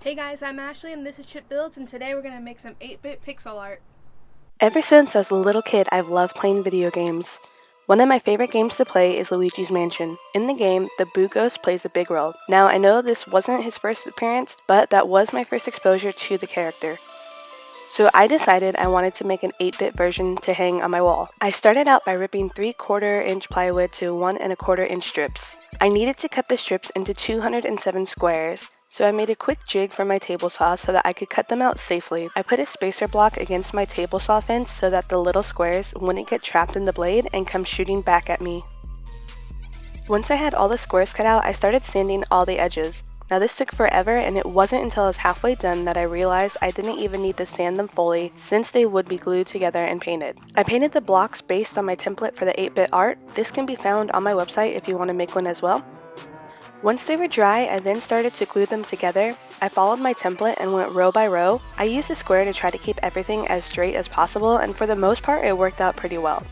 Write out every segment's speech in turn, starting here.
Hey guys, I'm Ashley and this is Chip Builds, and today we're going to make some 8-bit pixel art. Ever since I was a little kid, I've loved playing video games. One of my favorite games to play is Luigi's Mansion. In the game, the Boo Ghost plays a big role. Now, I know this wasn't his first appearance, but that was my first exposure to the character. So I decided I wanted to make an 8-bit version to hang on my wall. I started out by ripping 3/4 inch plywood to 1 1/4 inch strips. I needed to cut the strips into 207 squares, so I made a quick jig for my table saw so that I could cut them out safely. I put a spacer block against my table saw fence so that the little squares wouldn't get trapped in the blade and come shooting back at me. Once I had all the squares cut out, I started sanding all the edges. Now this took forever, and it wasn't until I was halfway done that I realized I didn't even need to sand them fully since they would be glued together and painted. I painted the blocks based on my template for the 8-bit art. This can be found on my website if you want to make one as well. Once they were dry, I then started to glue them together. I followed my template and went row by row. I used a square to try to keep everything as straight as possible, and for the most part it worked out pretty well.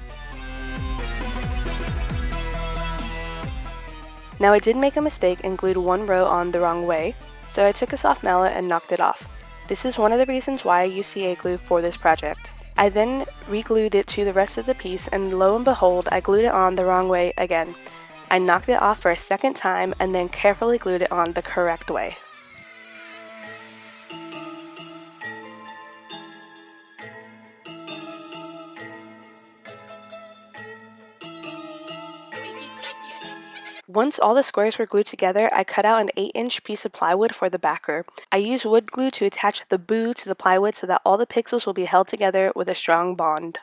Now I did make a mistake and glued one row on the wrong way, so I took a soft mallet and knocked it off. This is one of the reasons why I used CA glue for this project. I then re-glued it to the rest of the piece, and lo and behold, I glued it on the wrong way again. I knocked it off for a second time and then carefully glued it on the correct way. Once all the squares were glued together, I cut out an 8-inch piece of plywood for the backer. I used wood glue to attach the Boo to the plywood so that all the pixels will be held together with a strong bond.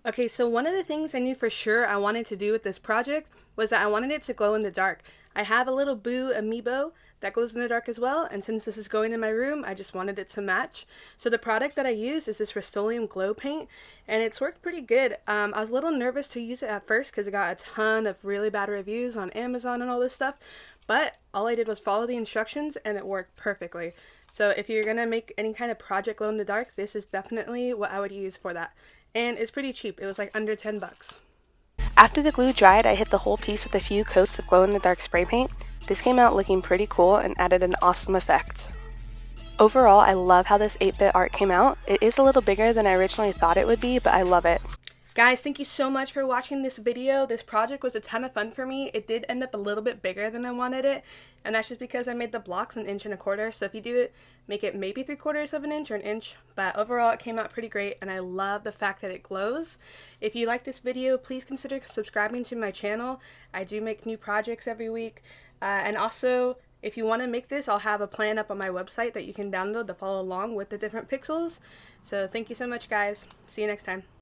Okay, so one of the things I knew for sure I wanted to do with this project was that I wanted it to glow in the dark. I have a little Boo amiibo that glows in the dark as well, and since this is going in my room, I just wanted it to match. So the product that I use is this Rust-Oleum glow paint, and it's worked pretty good. I was a little nervous to use it at first because it got a ton of really bad reviews on Amazon and all this stuff, but all I did was follow the instructions and it worked perfectly. So if you're gonna make any kind of project glow in the dark, this is definitely what I would use for that. And it's pretty cheap. It was like under 10 bucks. After the glue dried, I hit the whole piece with a few coats of glow-in-the-dark spray paint. This came out looking pretty cool and added an awesome effect. Overall, I love how this 8-bit art came out. It is a little bigger than I originally thought it would be, but I love it. Guys, thank you so much for watching this video. This project was a ton of fun for me. It did end up a little bit bigger than I wanted it, and that's just because I made the blocks 1.25 inches. So if you do it, make it maybe 3/4 of an inch or an inch, but overall it came out pretty great, and I love the fact that it glows. If you like this video, please consider subscribing to my channel. I do make new projects every week, and also if you want to make this, I'll have a plan up on my website that you can download to follow along with the different pixels. So thank you so much, guys. See you next time.